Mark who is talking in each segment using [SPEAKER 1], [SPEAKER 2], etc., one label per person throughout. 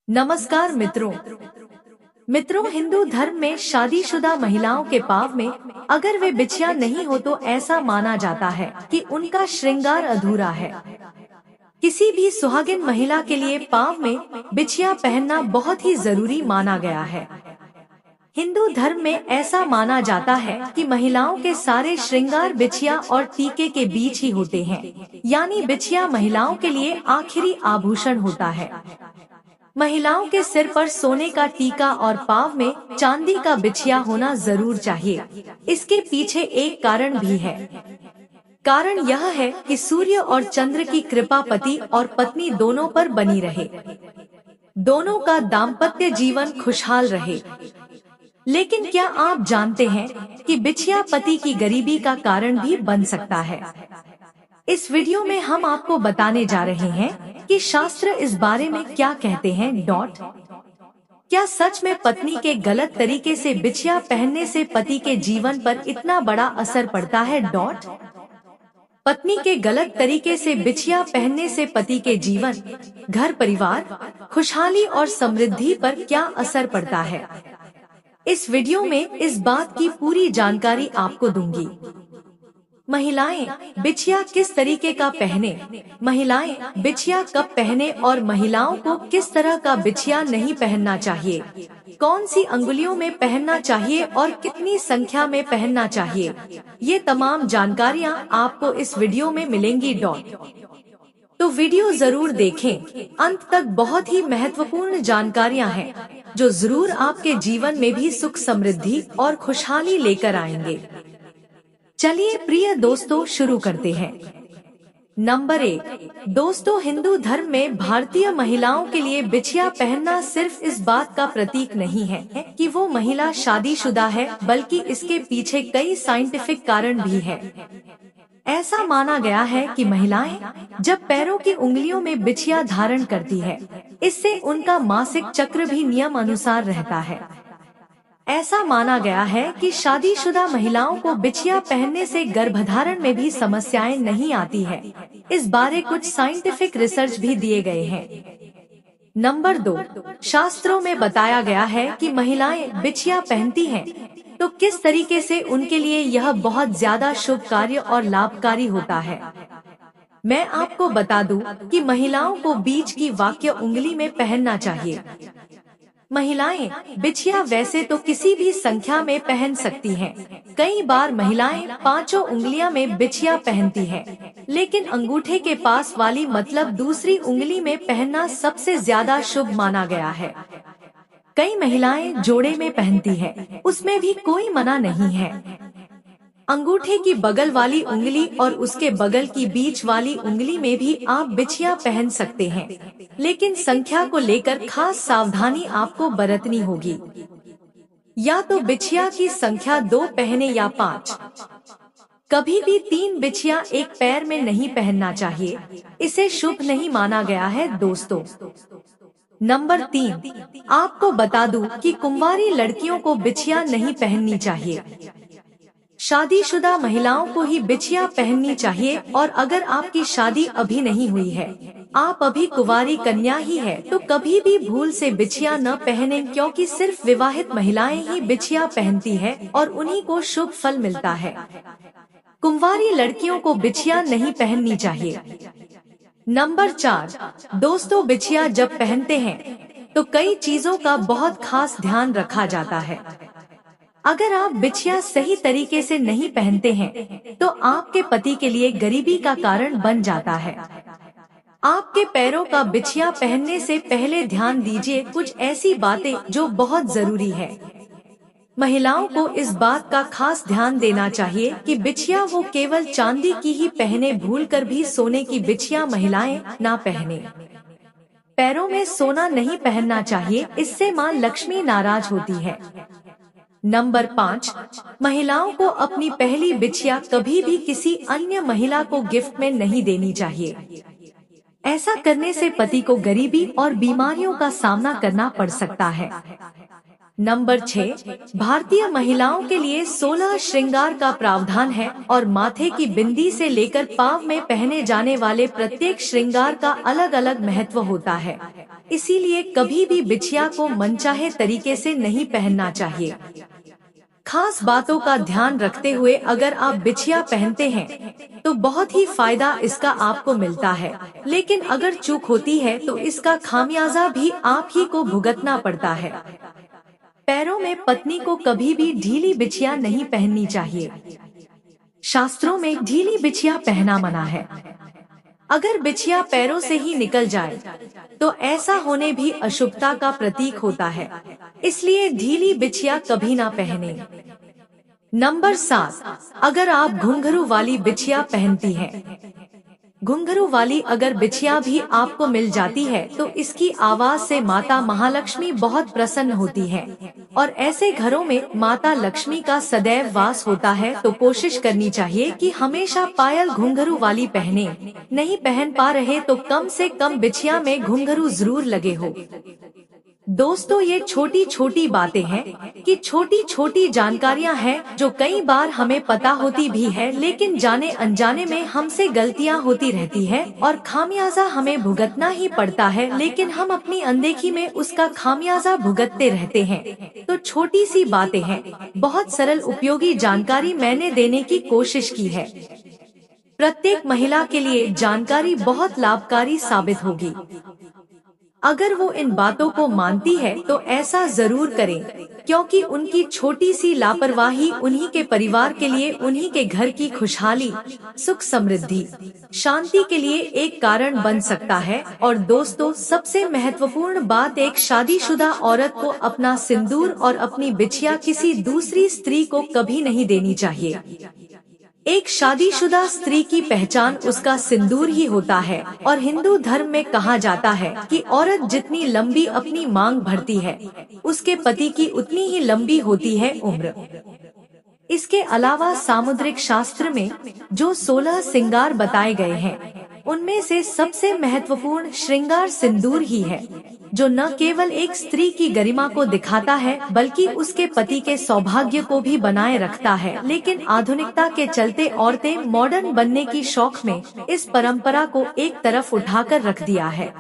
[SPEAKER 1] नमस्कार मित्रों हिंदू धर्म में शादीशुदा महिलाओं के पाँव में अगर वे बिछिया नहीं हो तो ऐसा माना जाता है कि उनका श्रृंगार अधूरा है। किसी भी सुहागिन महिला के लिए पाँव में बिछिया पहनना बहुत ही जरूरी माना गया है। हिंदू धर्म में ऐसा माना जाता है कि महिलाओं के सारे श्रृंगार बिछिया और टीके के बीच ही होते हैं, यानी बिछिया महिलाओं के लिए आखिरी आभूषण होता है। महिलाओं के सिर पर सोने का टीका और पाँव में चांदी का बिछिया होना जरूर चाहिए। इसके पीछे एक कारण भी है। कारण यह है कि सूर्य और चंद्र की कृपा पति और पत्नी दोनों पर बनी रहे, दोनों का दाम्पत्य जीवन खुशहाल रहे। लेकिन क्या आप जानते हैं कि बिछिया पति की गरीबी का कारण भी बन सकता है? इस वीडियो में हम आपको बताने जा रहे हैं कि शास्त्र इस बारे में क्या कहते हैं। क्या सच में पत्नी के गलत तरीके से बिछिया पहनने से पति के जीवन पर इतना बड़ा असर पड़ता है? पत्नी के गलत तरीके से बिछिया पहनने से पति के जीवन, घर परिवार, खुशहाली और समृद्धि पर क्या असर पड़ता है? इस वीडियो में इस बात की पूरी जानकारी आपको दूंगी। महिलाएं बिछिया किस तरीके का पहने, महिलाएं बिछिया कब पहने और महिलाओं को किस तरह का बिछिया नहीं पहनना चाहिए, कौन सी अंगुलियों में पहनना चाहिए और कितनी संख्या में पहनना चाहिए, ये तमाम जानकारियां आपको इस वीडियो में मिलेंगी। तो वीडियो जरूर देखें, अंत तक बहुत ही महत्वपूर्ण जानकारियां हैं जो जरूर आपके जीवन में भी सुख, समृद्धि और खुशहाली लेकर आएंगे। चलिए प्रिय दोस्तों शुरू करते हैं। नंबर 1 दोस्तों, हिंदू धर्म में भारतीय महिलाओं के लिए बिछिया पहनना सिर्फ इस बात का प्रतीक नहीं है कि वो महिला शादीशुदा है, बल्कि इसके पीछे कई साइंटिफिक कारण भी है। ऐसा माना गया है कि महिलाएं जब पैरों की उंगलियों में बिछिया धारण करती है, इससे उनका मासिक चक्र भी नियम अनुसार रहता है। ऐसा माना गया है कि शादीशुदा महिलाओं को बिछिया पहनने से गर्भधारण में भी समस्याएं नहीं आती है। इस बारे कुछ साइंटिफिक रिसर्च भी दिए गए हैं। नंबर 2 शास्त्रों में बताया गया है कि महिलाएं बिछिया पहनती हैं, तो किस तरीके से उनके लिए यह बहुत ज्यादा शुभ कार्य और लाभकारी होता है। मैं आपको बता दूं कि महिलाओं को बीच की वाक्य उंगली में पहनना चाहिए। महिलाएं बिछिया वैसे तो किसी भी संख्या में पहन सकती हैं। कई बार महिलाएं 5 उंगलियां में बिछिया पहनती हैं, लेकिन अंगूठे के पास वाली मतलब दूसरी उंगली में पहनना सबसे ज्यादा शुभ माना गया है। कई महिलाएं जोड़े में पहनती हैं, उसमें भी कोई मना नहीं है। अंगूठे की बगल वाली उंगली और उसके बगल की बीच वाली उंगली में भी आप बिछिया पहन सकते हैं, लेकिन संख्या को लेकर खास सावधानी आपको बरतनी होगी। या तो बिछिया की संख्या 2 पहने या 5। कभी भी 3 बिछिया एक पैर में नहीं पहनना चाहिए, इसे शुभ नहीं माना गया है दोस्तों। नंबर 3 आपको बता दूं कि कुंवारी लड़कियों को बिछिया नहीं पहननी चाहिए। शादीशुदा महिलाओं को ही बिछिया पहननी चाहिए, और अगर आपकी शादी अभी नहीं हुई है, आप अभी कुंवारी कन्या ही है, तो कभी भी भूल से बिछिया न पहने, क्योंकि सिर्फ विवाहित महिलाएं ही बिछिया पहनती है और उन्हीं को शुभ फल मिलता है। कुंवारी लड़कियों को बिछिया नहीं पहननी चाहिए। नंबर 4 दोस्तों, बिछिया जब पहनते हैं तो कई चीजों का बहुत खास ध्यान रखा जाता है। अगर आप बिछिया सही तरीके से नहीं पहनते हैं तो आपके पति के लिए गरीबी का कारण बन जाता है। आपके पैरों का बिछिया पहनने से पहले ध्यान दीजिए कुछ ऐसी बातें जो बहुत जरूरी है। महिलाओं को इस बात का खास ध्यान देना चाहिए कि बिछिया वो केवल चांदी की ही पहने, भूलकर भी सोने की बिछिया महिलाएं ना पहने। पैरों में सोना नहीं पहनना चाहिए, इससे माँ लक्ष्मी नाराज होती है। नंबर 5 महिलाओं को अपनी पहली बिछिया कभी भी किसी अन्य महिला को गिफ्ट में नहीं देनी चाहिए। ऐसा करने से पति को गरीबी और बीमारियों का सामना करना पड़ सकता है। नंबर 6, भारतीय महिलाओं के लिए 16 श्रृंगार का प्रावधान है और माथे की बिंदी से लेकर पांव में पहने जाने वाले प्रत्येक श्रृंगार का अलग अलग महत्व होता है। इसीलिए कभी भी बिछिया को मनचाहे तरीके से नहीं पहनना चाहिए। खास बातों का ध्यान रखते हुए अगर आप बिछिया पहनते हैं तो बहुत ही फायदा इसका आपको मिलता है, लेकिन अगर चूक होती है तो इसका खामियाजा भी आप ही को भुगतना पड़ता है। पैरों में पत्नी को कभी भी ढीली बिछिया नहीं पहननी चाहिए। शास्त्रों में ढीली बिछिया पहना मना है। अगर बिछिया पैरों से ही निकल जाए तो ऐसा होने भी अशुभता का प्रतीक होता है, इसलिए ढीली बिछिया कभी ना पहने। नंबर 7, अगर आप घुंघरू वाली बिछिया पहनती हैं। घुंघरू वाली अगर बिछिया भी आपको मिल जाती है तो इसकी आवाज से माता महालक्ष्मी बहुत प्रसन्न होती है और ऐसे घरों में माता लक्ष्मी का सदैव वास होता है। तो कोशिश करनी चाहिए कि हमेशा पायल घुंघरू वाली पहने। नहीं पहन पा रहे तो कम से कम बिछिया में घुंघरू जरूर लगे हो। दोस्तों, ये छोटी छोटी बातें हैं कि छोटी छोटी जानकारियां हैं जो कई बार हमें पता होती भी है, लेकिन जाने अनजाने में हमसे गलतियां होती रहती है और खामियाजा हमें भुगतना ही पड़ता है, लेकिन हम अपनी अनदेखी में उसका खामियाजा भुगतते रहते हैं। तो छोटी सी बातें हैं, बहुत सरल उपयोगी जानकारी मैंने देने की कोशिश की है। प्रत्येक महिला के लिए जानकारी बहुत लाभकारी साबित होगी। अगर वो इन बातों को मानती है तो ऐसा जरूर करें, क्योंकि उनकी छोटी सी लापरवाही उन्हीं के परिवार के लिए, उन्हीं के घर की खुशहाली, सुख समृद्धि, शांति के लिए एक कारण बन सकता है। और दोस्तों, सबसे महत्वपूर्ण बात, एक शादीशुदा औरत को अपना सिंदूर और अपनी बिछिया किसी दूसरी स्त्री को कभी नहीं देनी चाहिए। एक शादीशुदा स्त्री की पहचान उसका सिंदूर ही होता है और हिंदू धर्म में कहा जाता है कि औरत जितनी लंबी अपनी मांग भरती है, उसके पति की उतनी ही लंबी होती है उम्र। इसके अलावा सामुद्रिक शास्त्र में जो 16 श्रृंगार बताए गए हैं, उनमें से सबसे महत्वपूर्ण श्रृंगार सिंदूर ही है, जो न केवल एक स्त्री की गरिमा को दिखाता है बल्कि उसके पति के सौभाग्य को भी बनाए रखता है। लेकिन आधुनिकता के चलते औरतें मॉडर्न बनने की शौक में इस परंपरा को एक तरफ उठाकर रख दिया है।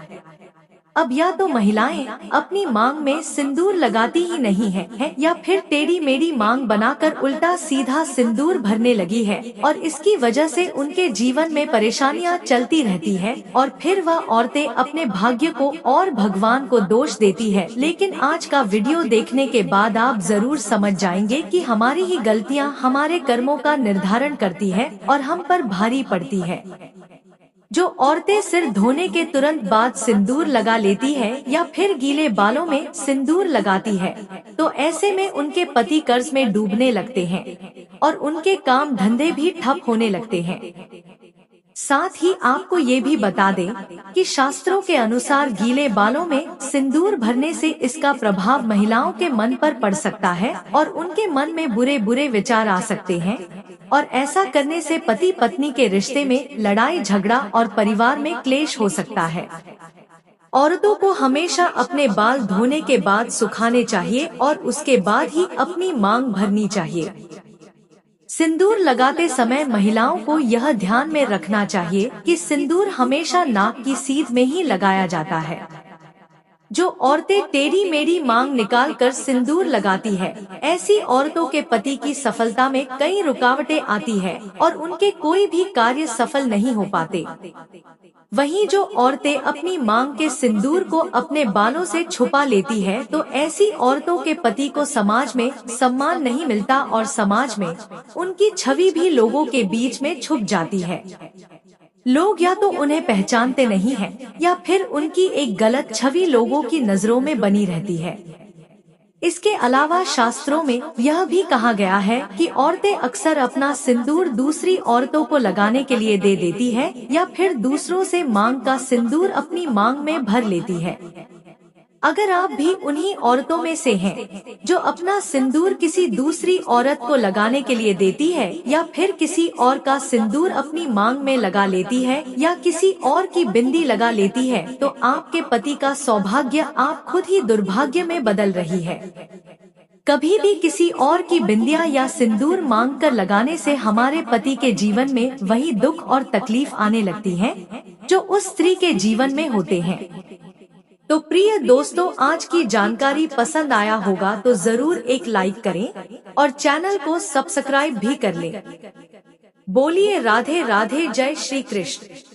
[SPEAKER 1] अब या तो महिलाएं अपनी मांग में सिंदूर लगाती ही नहीं है या फिर टेढ़ी मेढ़ी मांग बनाकर उल्टा सीधा सिंदूर भरने लगी है और इसकी वजह से उनके जीवन में परेशानियां चलती रहती है और फिर वह औरतें अपने भाग्य को और भगवान को दोष देती है। लेकिन आज का वीडियो देखने के बाद आप जरूर समझ जाएंगे कि हमारी ही गलतियां हमारे कर्मों का निर्धारण करती है और हम पर भारी पड़ती है। जो औरतें सिर धोने के तुरंत बाद सिंदूर लगा लेती है या फिर गीले बालों में सिंदूर लगाती है, तो ऐसे में उनके पति कर्ज में डूबने लगते हैं और उनके काम धंधे भी ठप होने लगते हैं। साथ ही आपको ये भी बता दें कि शास्त्रों के अनुसार गीले बालों में सिंदूर भरने से इसका प्रभाव महिलाओं के मन पर पड़ सकता है और उनके मन में बुरे बुरे विचार आ सकते हैं और ऐसा करने से पति पत्नी के रिश्ते में लड़ाई झगड़ा और परिवार में क्लेश हो सकता है। औरतों को हमेशा अपने बाल धोने के बाद सुखाने चाहिए और उसके बाद ही अपनी मांग भरनी चाहिए। सिंदूर लगाते समय महिलाओं को यह ध्यान में रखना चाहिए कि सिंदूर हमेशा नाक की सीध में ही लगाया जाता है। जो औरतें टेढ़ी मेढ़ी मांग निकाल कर सिंदूर लगाती है, ऐसी औरतों के पति की सफलता में कई रुकावटें आती है और उनके कोई भी कार्य सफल नहीं हो पाते। वहीं जो औरतें अपनी मांग के सिंदूर को अपने बालों से छुपा लेती है, तो ऐसी औरतों के पति को समाज में सम्मान नहीं मिलता और समाज में उनकी छवि भी लोगों के बीच में छुप जाती है। लोग या तो उन्हें पहचानते नहीं हैं या फिर उनकी एक गलत छवि लोगों की नजरों में बनी रहती है। इसके अलावा शास्त्रों में यह भी कहा गया है कि औरतें अक्सर अपना सिंदूर दूसरी औरतों को लगाने के लिए दे देती है या फिर दूसरों से मांग का सिंदूर अपनी मांग में भर लेती है। अगर आप भी उन्हीं औरतों में से हैं जो अपना सिंदूर किसी दूसरी औरत को लगाने के लिए देती है या फिर किसी और का सिंदूर अपनी मांग में लगा लेती है या किसी और की बिंदी लगा लेती है, तो आपके पति का सौभाग्य आप खुद ही दुर्भाग्य में बदल रही है। कभी भी किसी और की बिंदिया या सिंदूर मांग कर लगाने से हमारे पति के जीवन में वही दुख और तकलीफ आने लगती है जो उस स्त्री के जीवन में होते हैं। तो प्रिय दोस्तों, आज की जानकारी पसंद आया होगा तो जरूर एक लाइक करें और चैनल को सब्सक्राइब भी कर लें। बोलिए राधे राधे, जय श्री कृष्ण।